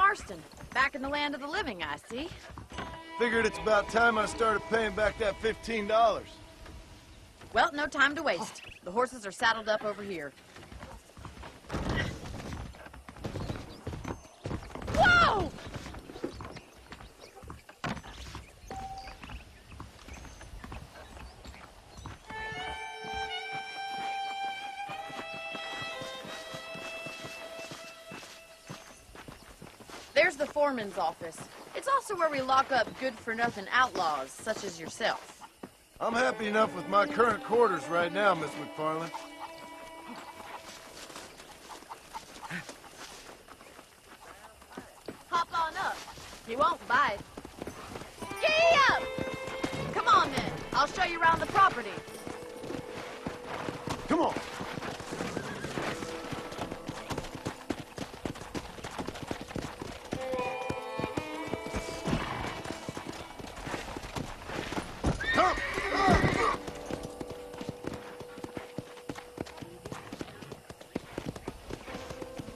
Marston. Back in the land of the living, I see. Figured it's about time I started paying back that $15. Well, no time to waste. The horses are saddled up over here. Whoa! There's the foreman's office. It's also where we lock up good-for-nothing outlaws, such as yourself. I'm happy enough with my current quarters right now, Miss McFarland. Hop on up. He won't bite. Giddy up! Come on, then. I'll show you around the property. Come on.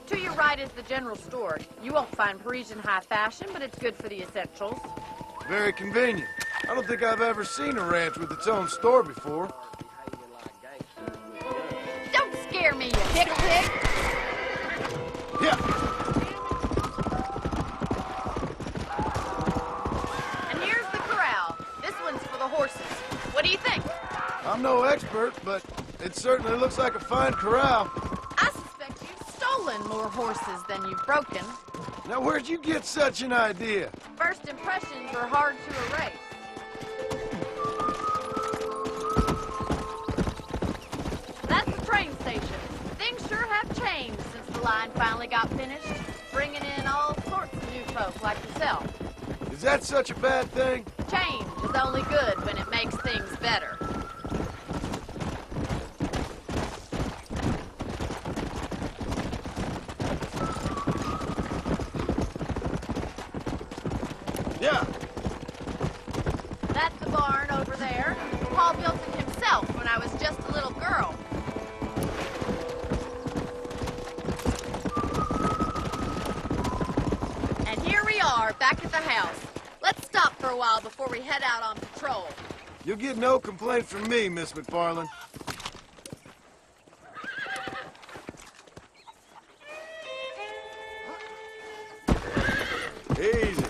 To your right is the general store. You won't find Parisian high fashion, but it's good for the essentials. Very convenient. I don't think I've ever seen a ranch with its own store before. Don't scare me, you hick pig! Yeah. And here's the corral. This one's for the horses. What do you think? I'm no expert, but it certainly looks like a fine corral. I suspect you've stolen more horses than you've broken. Now, where'd you get such an idea? First impressions are hard to erase. That's the train station. Things sure have changed since the line finally got finished, bringing in all sorts of new folk like yourself. Is that such a bad thing? Change is only good when it makes things better. Yeah. That's the barn over there. Paul built it himself when I was just a little girl. And here we are, back at the house. Let's stop for a while before we head out on patrol. You'll get no complaint from me, Miss McFarland. Easy.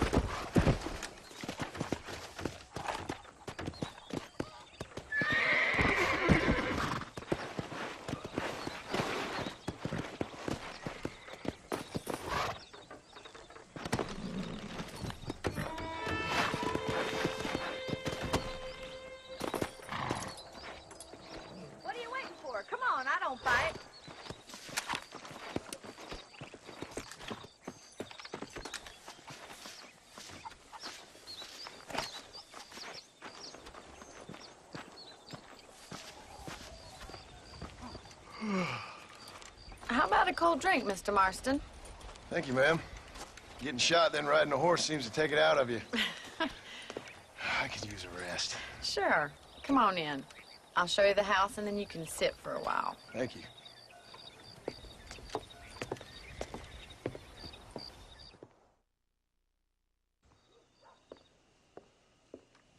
What are you waiting for? Come on, I don't bite. How about a cold drink, Mr. Marston? Thank you, ma'am. Getting shot, then riding a horse seems to take it out of you. I could use a rest. Sure. Come on in. I'll show you the house, and then you can sit for a while. Thank you.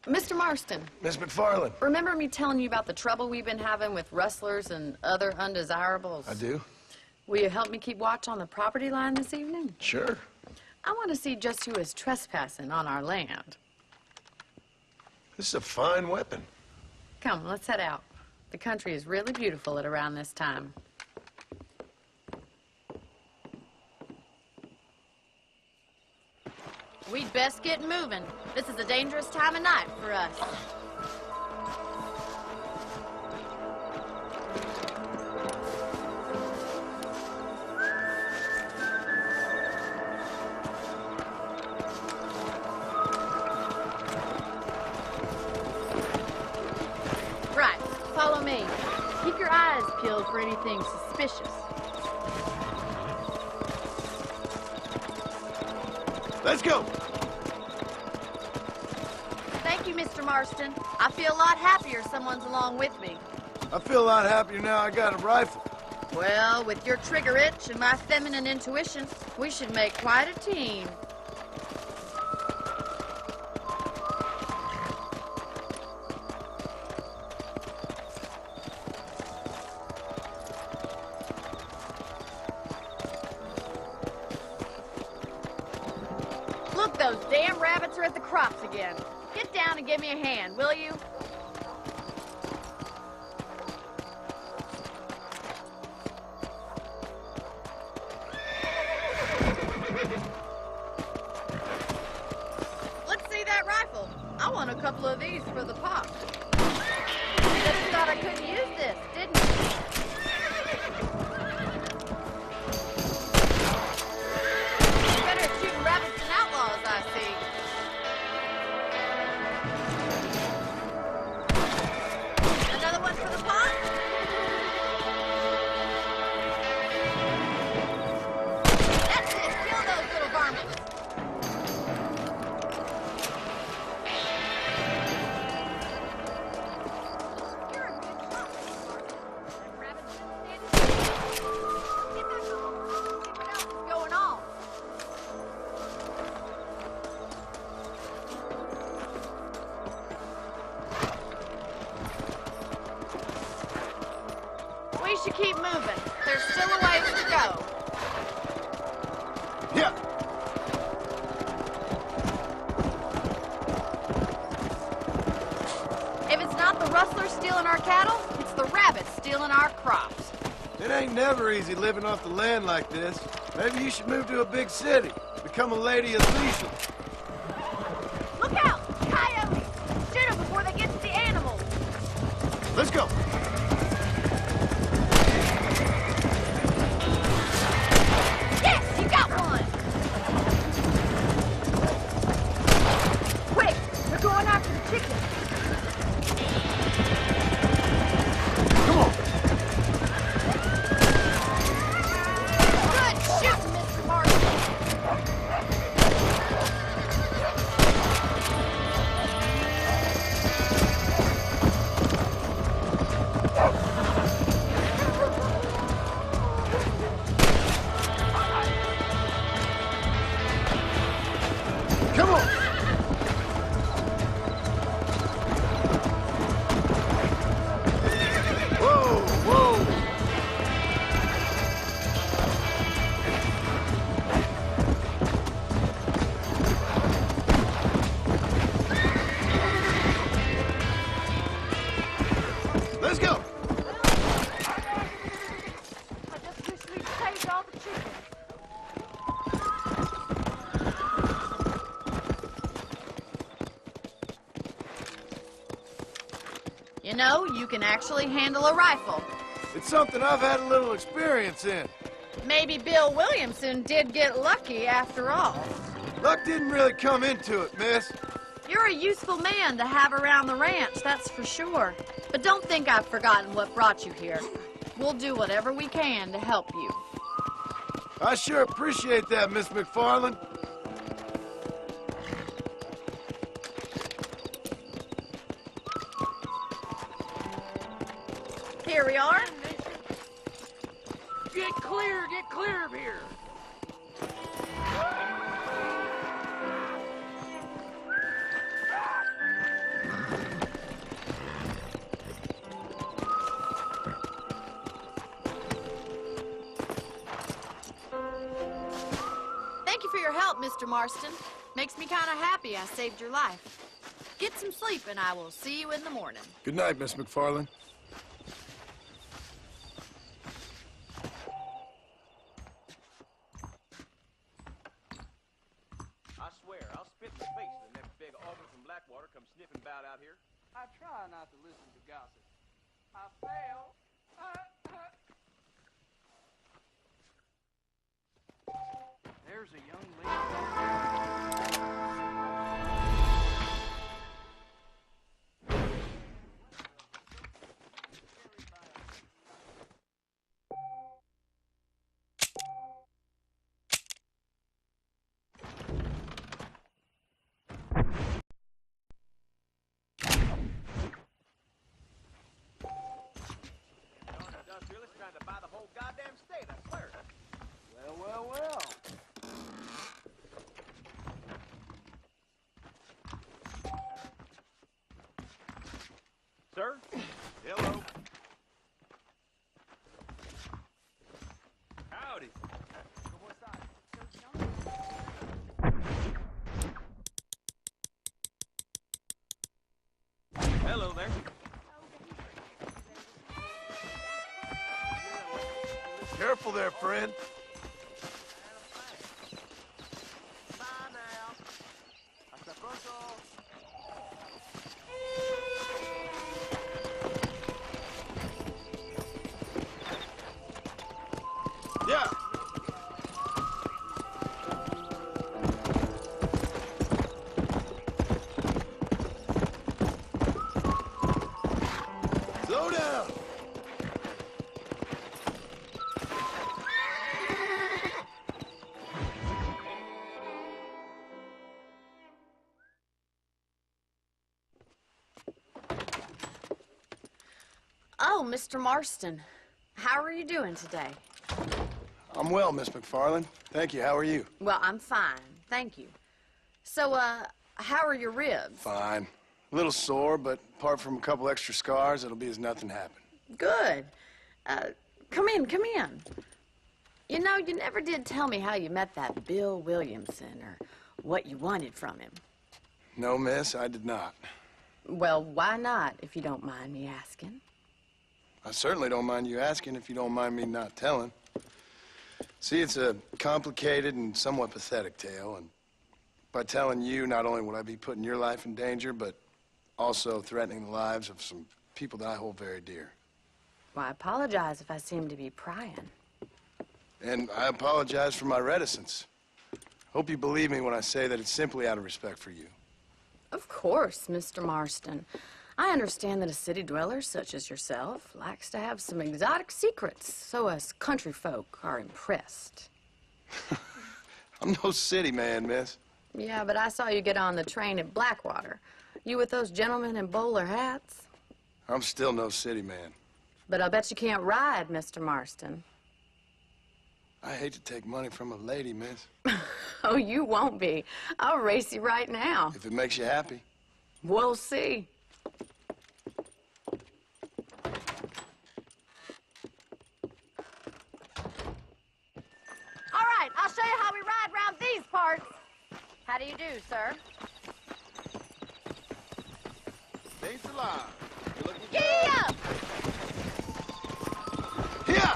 Mr. Marston, Miss McFarland. remember me telling you about the trouble we've been having with rustlers and other undesirables? I do. Will you help me keep watch on the property line this evening? Sure. I want to see just who is trespassing on our land. This is a fine weapon. Come, let's head out. The country is really beautiful at around this time. We'd best get moving. This is a dangerous time of night for us. Right, follow me. Keep your eyes peeled for anything suspicious. Let's go. Thank you, Mr. Marston. I feel a lot happier someone's along with me. I feel a lot happier now I got a rifle. Well, with your trigger itch and my feminine intuition, we should make quite a team. Look, those damn rabbits are at the crops again. Get down and give me a hand, will you? Let's see that rifle. I want a couple of these for the pop. You just thought I couldn't use this, didn't you? Better at shooting rabbits than outlaws, I see. Another one for the pot? That's it. Kill those little varmints. You're a good shot, That rabbit's been standing still. Get back home. See what else is going on. We should keep moving. There's still a ways to go. Yeah. If it's not the rustlers stealing our cattle, it's the rabbits stealing our crops. It ain't never easy living off the land like this. Maybe you should move to a big city. Become a lady of leisure. Look out! Coyotes! Shoot them before they get to the animals. Let's go. Yes, you got one! Quick! They're going after the chickens. Come on. Good shooting, Mr. Martin. Come on. Whoa, whoa. Let's go. I just wish we'd saved all the chickens. You know, you can actually handle a rifle. It's something I've had a little experience in. Maybe Bill Williamson did get lucky after all. Luck didn't really come into it, miss. You're a useful man to have around the ranch, that's for sure. But don't think I've forgotten what brought you here. We'll do whatever we can to help you. I sure appreciate that, Miss McFarland. Here we are. Get clear of here. Thank you for your help, Mr. Marston. Makes me kind of happy I saved your life. Get some sleep and I will see you in the morning. Good night, Miss McFarland. I swear, I'll spit in the face of the next big auger from Blackwater comes sniffing about out here. I try not to listen to gossip. I fail. There's a young lady. Well, well. Sir? Hello. Howdy. Hello there. Careful there, friend. Bye now. Hasta pronto. Yeah. Slow down. Oh, Mr. Marston. How are you doing today? I'm well, Miss McFarland. Thank you. How are you? Well, I'm fine. Thank you. So, how are your ribs? Fine. A little sore, but apart from a couple extra scars, it'll be as nothing happened. Good. Come in, come in. You know, you never did tell me how you met that Bill Williamson or what you wanted from him. No, miss, I did not. Well, why not, if you don't mind me asking? I certainly don't mind you asking if you don't mind me not telling. See, it's a complicated and somewhat pathetic tale, and by telling you, not only would I be putting your life in danger, but also threatening the lives of some people that I hold very dear. Well, I apologize if I seem to be prying. And I apologize for my reticence. Hope you believe me when I say that it's simply out of respect for you. Of course, Mr. Marston. I understand that a city dweller such as yourself likes to have some exotic secrets, so us country folk are impressed. I'm no city man, miss. Yeah, but I saw you get on the train at Blackwater. You with those gentlemen in bowler hats? I'm still no city man. But I'll bet you can't ride, Mr. Marston. I hate to take money from a lady, miss. Oh, you won't be. I'll race you right now. If it makes you happy. We'll see. All right, I'll show you how we ride around these parts. How do you do, sir? Thanks a lot. You're looking Giddy up! Here!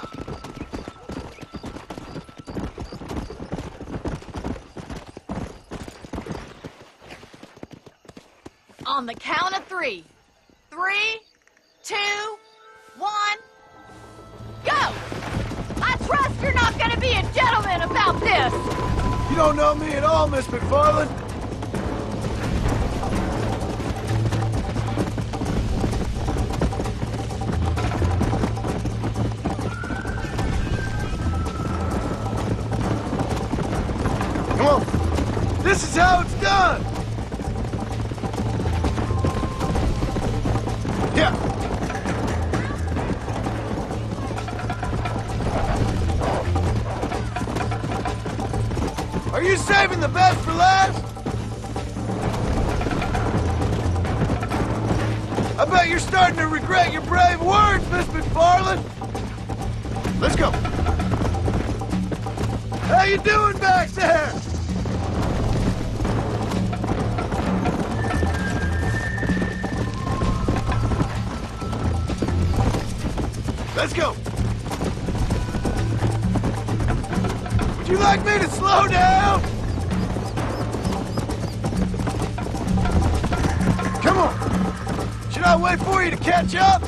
On the count of 3. 3, 2, 1, go! I trust you're not gonna be a gentleman about this! You don't know me at all, Miss McFarland. Come on. This is how it's done. Yeah. Are you saving the best for last? I bet you're starting to regret your brave words, Miss McFarland. Let's go. How you doing back there? Let's go. Would you like me to slow down? Come on. Should I wait for you to catch up?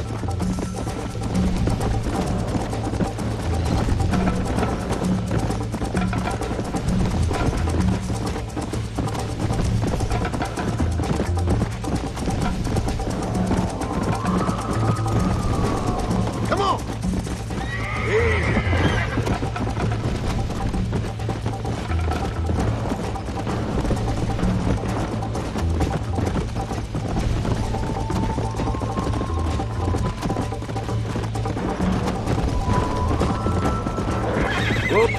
Come on. Easy. Whoop.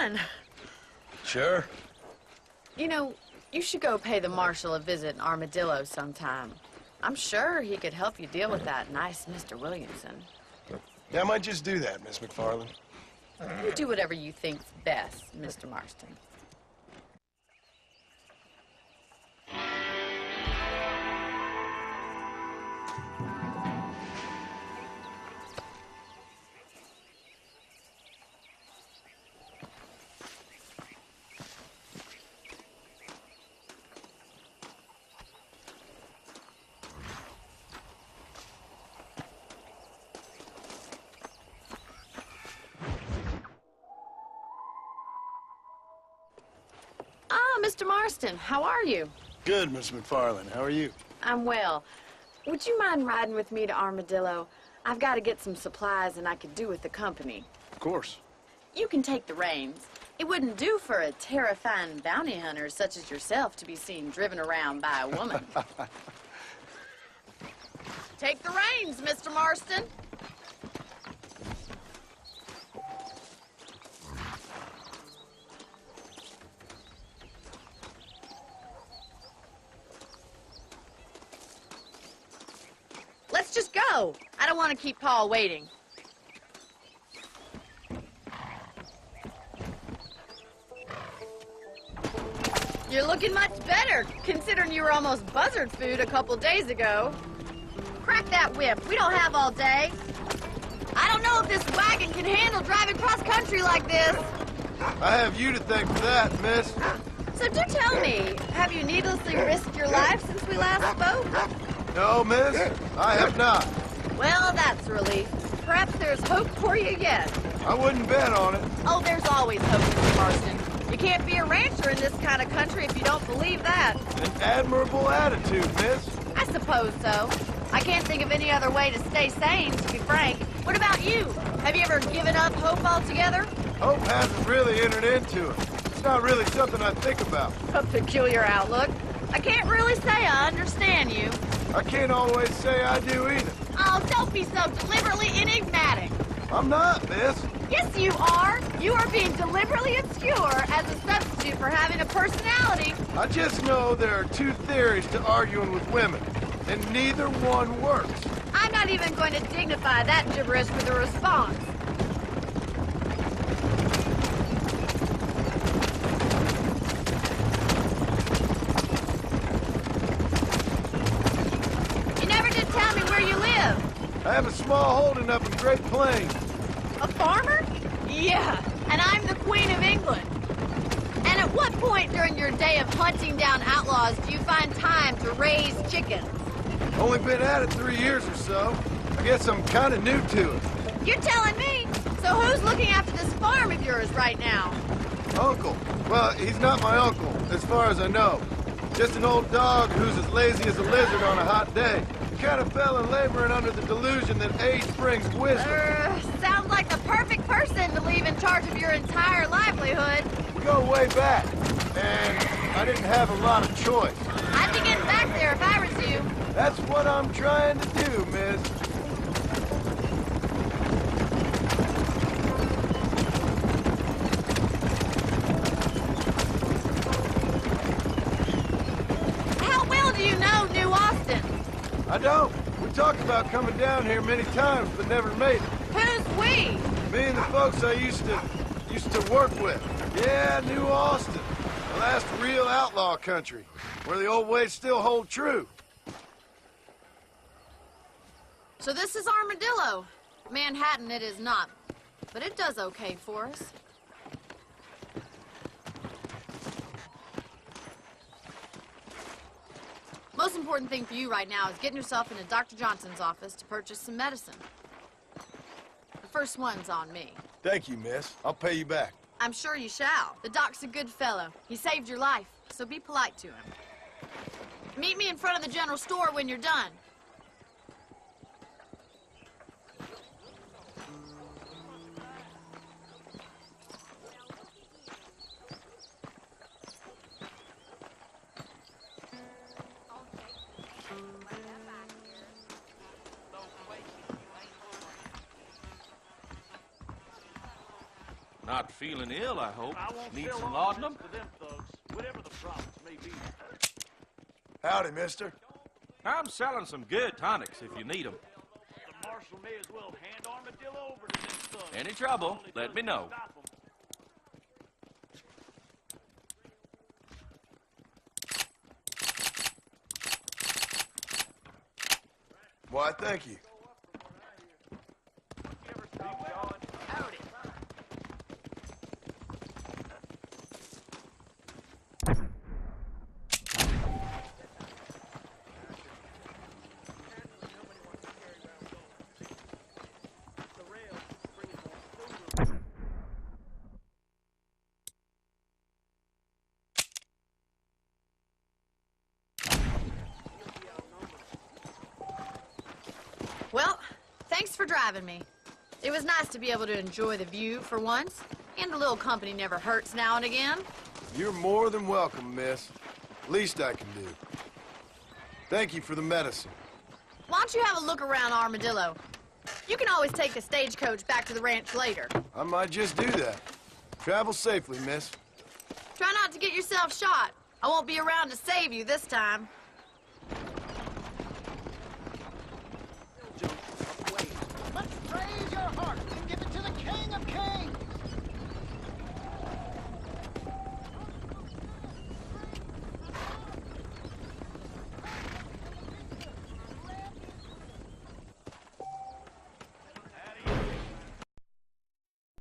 fun. Sure. You know, you should go pay the marshal a visit in Armadillo sometime. I'm sure he could help you deal with that nice Mr. Williamson. Yeah, I might just do that, Miss McFarland. You do whatever you think's best, Mr. Marston. Mr. Marston, how are you? Good, Miss McFarland. How are you? I'm well. Would you mind riding with me to Armadillo? I've got to get some supplies and I could do with the company. Of course. You can take the reins. It wouldn't do for a terrifying bounty hunter such as yourself to be seen driven around by a woman. Take the reins, Mr. Marston. Let's just go. I don't want to keep Paul waiting. You're looking much better, considering you were almost buzzard food a couple days ago. Crack that whip. We don't have all day. I don't know if this wagon can handle driving cross-country like this. I have you to thank for that, miss. So do tell me, have you needlessly risked your life since we last spoke? No, miss, I have not. Well, that's a relief. Perhaps there's hope for you yet. I wouldn't bet on it. Oh, there's always hope, Mr. Marston. You can't be a rancher in this kind of country if you don't believe that. An admirable attitude, miss. I suppose so. I can't think of any other way to stay sane, to be frank. What about you? Have you ever given up hope altogether? Hope hasn't really entered into it. It's not really something I think about. A peculiar outlook. I can't really say I understand you. I can't always say I do either. Oh, don't be so deliberately enigmatic. I'm not, miss. Yes, you are. You are being deliberately obscure as a substitute for having a personality. I just know there are two theories to arguing with women, and neither one works. I'm not even going to dignify that gibberish with a response. You never did tell me where you live. I have a small holding up in Great Plains. A farmer? Yeah, and I'm the Queen of England. And at what point during your day of hunting down outlaws do you find time to raise chickens? Only been at it 3 years or so. I guess I'm kind of new to it. You're telling me? So who's looking after this farm of yours right now? Uncle. Well, he's not my uncle, as far as I know. Just an old dog who's as lazy as a lizard on a hot day. He kind of fell in laboring under the delusion that age brings wisdom. Sounds like the perfect person to leave in charge of your entire livelihood. We go way back, and I didn't have a lot of choice. I'd be getting back there if I was you. That's what I'm trying to do, miss. How well do you know New Austin? I don't. We talked about coming down here many times, but never made it. Who's we? Me and the folks I used to work with. Yeah, New Austin. The last real outlaw country, where the old ways still hold true. So this is Armadillo. Manhattan it is not, but it does okay for us. Most important thing for you right now is getting yourself into Dr. Johnson's office to purchase some medicine. The first one's on me. Thank you, miss. I'll pay you back. I'm sure you shall. The doc's a good fellow. He saved your life, so be polite to him. Meet me in front of the general store when you're done. Not feeling ill, I hope. I won't Need sell some arms laudanum? to them thugs, whatever the problems may be. Howdy, mister. I'm selling some good tonics if you need them. The marshal may as well hand Armadillo over to them thugs. Any trouble, All it let does me is know. stop 'em. Why, thank you. You ever stop, Jonh? Howdy. Well, thanks for driving me. It was nice to be able to enjoy the view for once, and a little company never hurts now and again. You're more than welcome, miss. Least I can do. Thank you for the medicine. Why don't you have a look around Armadillo? You can always take the stagecoach back to the ranch later. I might just do that. Travel safely, miss. Try not to get yourself shot. I won't be around to save you this time.